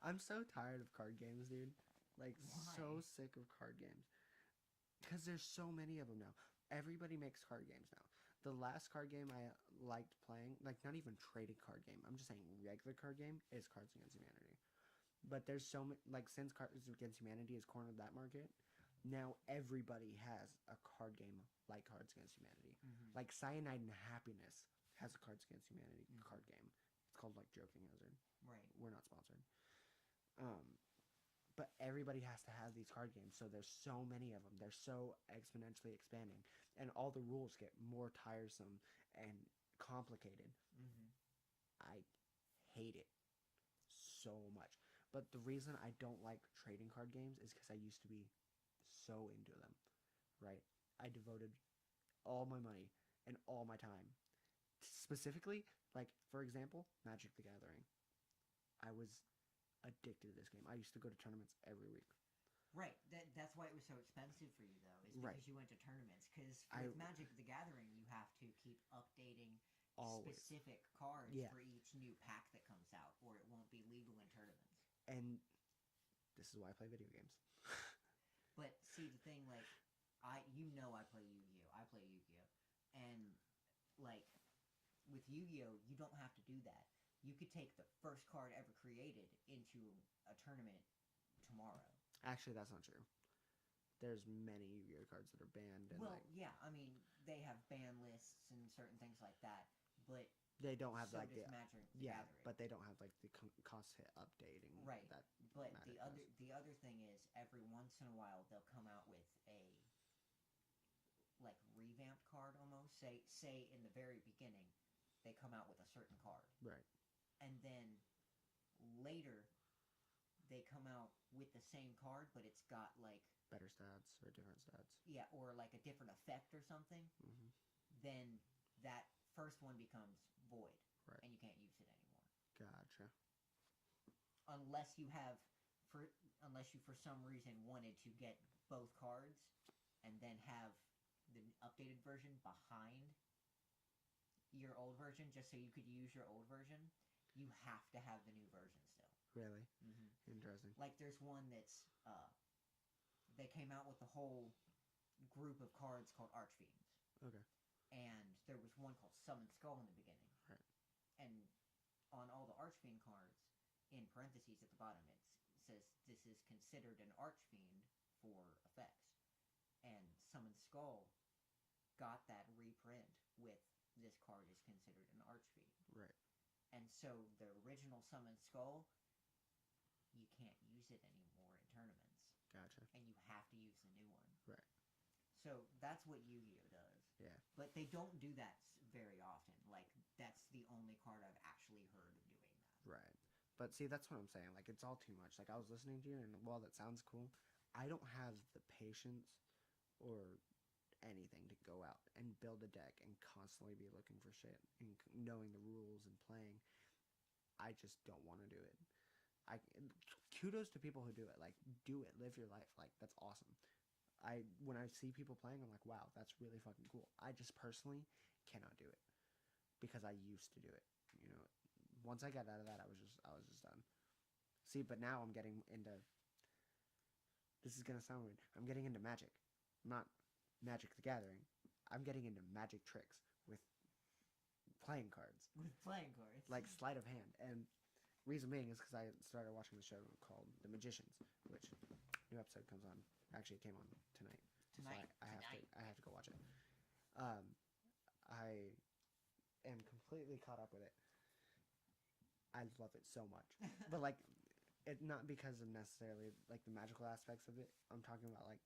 I'm so tired of card games, dude. Like, so Why? sick of card games. Because there's so many of them now. Everybody makes card games now. The last card game I liked playing, like, not even traded card game, I'm just saying regular card game, is Cards Against Humanity. But there's so many, like, since Cards Against Humanity has cornered that market, now everybody has a card game like Cards Against Humanity. Mm-hmm. Like Cyanide and Happiness has a Cards Against Humanity Mm-hmm. card game. It's called like Joking Hazard. Right. We're not sponsored. But everybody has to have these card games, so there's so many of them. They're so exponentially expanding, and all the rules get more tiresome and complicated. Mm-hmm. I hate it so much. But the reason I don't like trading card games is because I used to be so into them, right? I devoted all my money and all my time. Specifically, like, for example, Magic the Gathering. I was addicted to this game. I used to go to tournaments every week. Right. That's why it was so expensive for you, though, is because Right. you went to tournaments. Because I- with Magic the Gathering, you have to keep updating Always. specific cards Yeah. for each new pack that comes out, or it won't be legal in tournaments. And this is why I play video games. But see, the thing, like, I play Yu-Gi-Oh. I play Yu-Gi-Oh, and like with Yu-Gi-Oh, you don't have to do that. You could take the first card ever created into a tournament tomorrow. Actually, that's not true. There's many Yu-Gi-Oh cards that are banned, and Well, like yeah, I mean they have ban lists and certain things like that, but they don't have so like does the Magic the Gathering. but they don't have like the cost hit updating. Right. That But Magic the other thing is every once in a while they'll come out with a like revamped card almost. Say in the very beginning they come out with a certain card. Right. And then later they come out with the same card but it's got like better stats or different stats. yeah, or like a different effect or something. Mm-hmm. Then that first one becomes void. Right. And you can't use it anymore. Gotcha. Unless you for some reason wanted to get both cards and then have the updated version behind your old version just so you could use your old version, you have to have the new version still. Really? Mm-hmm. Interesting. Like there's one that's they came out with a whole group of cards called Archfiends. Okay. And there was one called Summon Skull in the beginning. Right. And on all the Archfiend cards, in parentheses at the bottom, it says this is considered an Archfiend for effects. And Summon Skull got that reprint with this card is considered an Archfiend. Right. And so the original Summon Skull, you can't use it anymore in tournaments. Gotcha. And you have to use the new one. Right. So that's what Yu-Gi-Oh does. Yeah. But they don't do that very often. Like, that's the only card I've actually heard of doing that. Right. But see, that's what I'm saying. Like, it's all too much. Like, I was listening to you, and while that sounds cool, I don't have the patience or anything to go out and build a deck and constantly be looking for shit and knowing the rules and playing. I just don't want to do it. Kudos to people who do it. Like, do it. Live your life. Like, that's awesome. When I see people playing, I'm like, wow, that's really fucking cool. I just personally cannot do it because I used to do it. You know, once I got out of that, I was just done. See, but now I'm getting into. This is gonna sound weird. I'm getting into Magic, not Magic the Gathering. I'm getting into magic tricks with playing cards. With playing cards. Like sleight of hand. And reason being is because I started watching the show called The Magicians, which new episode comes on. Actually, it came on tonight. Tonight. So I have to go watch it. I am completely caught up with it. I love it so much. But like, it not because of necessarily like the magical aspects of it. I'm talking about like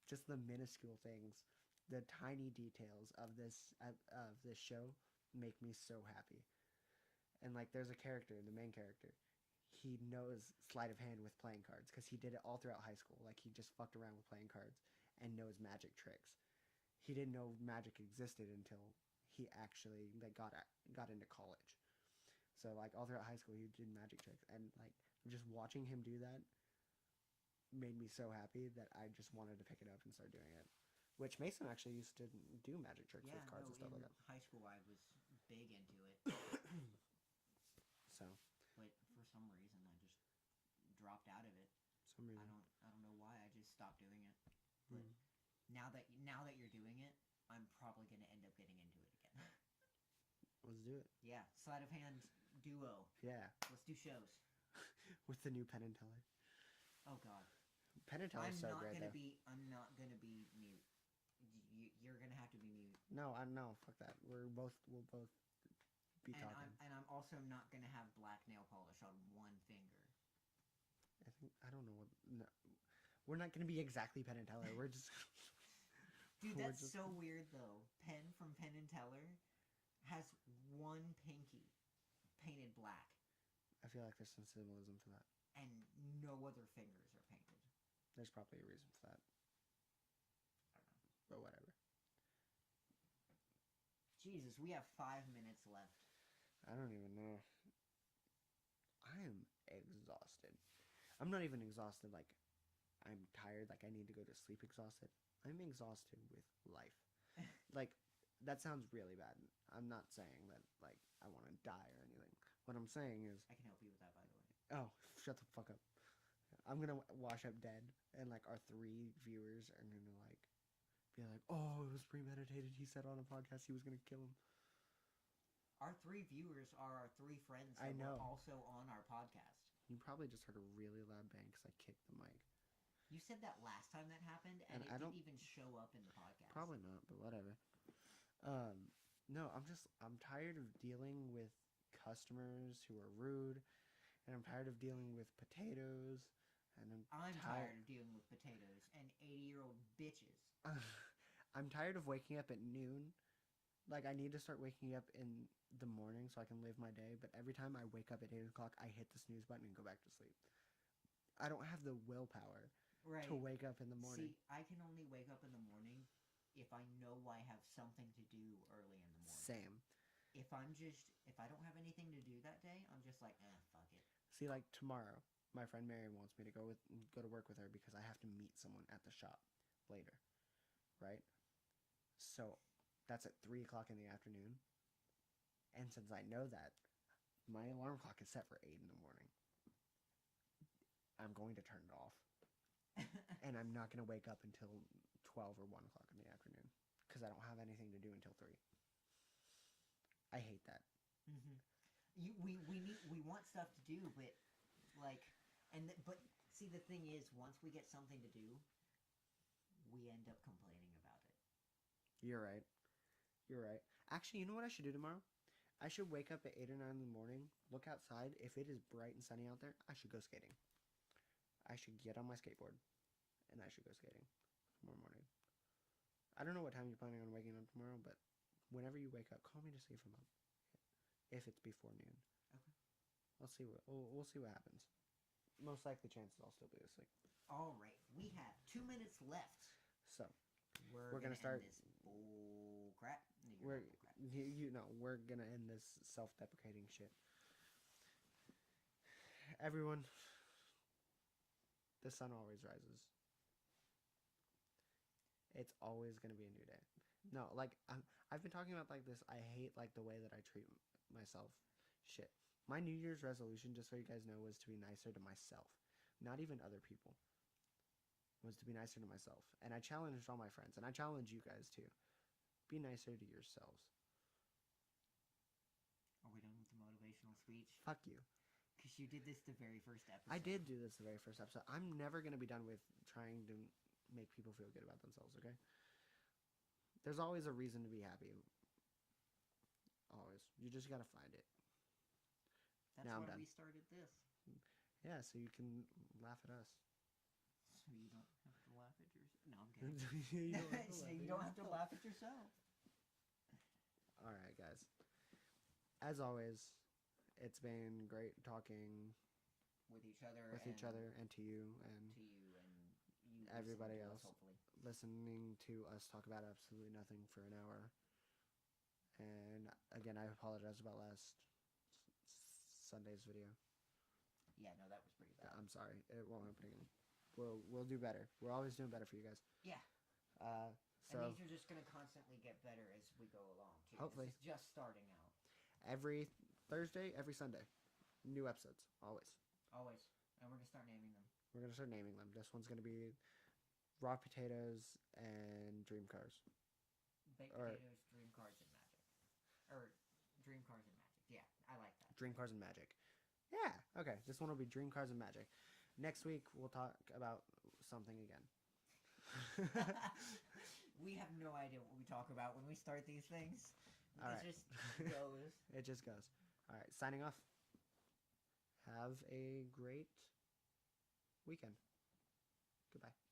just the minuscule things, the tiny details of this show make me so happy. And like, there's a character, the main character. He knows sleight of hand with playing cards because he did it all throughout high school. Like, he just fucked around with playing cards and knows magic tricks. He didn't know magic existed until he actually like got into college. So like all throughout high school, he did magic tricks, and like just watching him do that made me so happy that I just wanted to pick it up and start doing it. Which Mason actually used to do magic tricks with cards and stuff like that. High school, I was big into it. So. But for some reason, I just dropped out of it. Some reason. I don't know why. I just stopped doing it. But now that you're doing it, I'm probably gonna end up getting into it again. Let's do it. Yeah, sleight of hand duo. Yeah. Let's do shows. With the new Penn and Teller. Oh God. Penn and Teller's so great though. I'm not No, I know. Fuck that. We'll both be talking. And I'm also not gonna have black nail polish on one finger. I don't know what. No, we're not gonna be exactly Penn and Teller. We're just. Dude, we're that's just- so weird though. Penn from Penn and Teller has one pinky painted black, I feel like there's some symbolism to that. and no other fingers are painted. There's probably a reason for that. I don't know. But whatever. Jesus, we have 5 minutes left. I don't even know. I am exhausted. I'm not even exhausted like I'm tired, like I need to go to sleep exhausted. I'm exhausted with life. Like, that sounds really bad. I'm not saying that, like, I want to die or anything. What I'm saying is, I can help you with that, by the way. oh, shut the fuck up. I'm gonna wash up dead, and, like, our 3 viewers are gonna, like, be like, oh, it was premeditated. He said on a podcast he was gonna kill him. Our 3 viewers are our 3 friends I that know. were also on our podcast. You probably just heard a really loud bang because I kicked the mic. You said that last time that happened, and And it I don't- didn't even show up in the podcast. Probably not, but whatever. No, I'm tired of dealing with customers who are rude, and I'm tired of dealing with potatoes, and I'm tired of dealing with potatoes and 80-year-old bitches. I'm tired of waking up at noon. Like, I need to start waking up in the morning so I can live my day, but every time I wake up at 8 o'clock, I hit the snooze button and go back to sleep. I don't have the willpower Right. to wake up in the morning. See, I can only wake up in the morning if I know I have something to do early in the morning. Same. If I don't have anything to do that day, I'm just like, fuck it. See, like, tomorrow, my friend Mary wants me to go to work with her because I have to meet someone at the shop later, right? So that's at 3 o'clock in the afternoon, and since I know that, my alarm clock is set for 8 in the morning. I'm going to turn it off, and I'm not going to wake up until 12 or 1 o'clock in the afternoon because I don't have anything to do until 3. I hate that. Mm-hmm. We want stuff to do, but like, but see, the thing is, once we get something to do, we end up complaining about it. You're right. You're right. Actually, you know what I should do tomorrow? I should wake up at 8 or 9 in the morning, look outside. If it is bright and sunny out there, I should go skating. I should get on my skateboard, and I should go skating tomorrow morning. I don't know what time you're planning on waking up tomorrow, but whenever you wake up, call me to see if I'm up. If it's before noon. Okay. We'll see what happens. Most likely chances I'll still be asleep. All right, we have 2 minutes left. So We're gonna end start- this bull crap. No, we're you're not bull crap. you know we're gonna end this self-deprecating shit. Everyone, the sun always rises. It's always gonna be a new day. No, like I've been talking about like this. I hate like the way that I treat myself. Shit. My New Year's resolution, just so you guys know, was to be nicer to myself, not even other people. Was to be nicer to myself, and I challenged all my friends, and I challenge you guys too. Be nicer to yourselves. Are we done with the motivational speech? Fuck you. Because you did this the very first episode. I did do this the very first episode. I'm never going to be done with trying to make people feel good about themselves, okay? There's always a reason to be happy. Always. You just got to find it. That's Now I'm why done. we started this. Yeah, so you can laugh at us. So you don't have to laugh at yourself. No, I'm kidding. You don't have to So laugh you at don't have to yourself. laugh at yourself. All right, guys. As always, it's been great talking With each other. with each other and to you and To you and you. everybody listening to us, else. hopefully. listening to us talk about absolutely nothing for an hour. And again, I apologize about last Sunday's video. Yeah, no, that was pretty bad. I'm sorry. It won't happen again. We'll do better. We're always doing better for you guys. Yeah. So And these are just going to constantly get better as we go along, too. Hopefully. This is just starting out. every Thursday, every Sunday, new episodes. Always. Always. And we're going to start naming them. We're gonna start naming them. This one's gonna be raw potatoes and dream cars. Baked Or- potatoes, dream cars, and magic. Or dream cars and magic. Yeah, I like that. Dream cars and magic. Yeah. Okay. This one will be dream cars and magic. Next week we'll talk about something again. We have no idea what we talk about when we start these things. All It right. just goes. It just goes. All right, signing off. Have a great weekend. Goodbye.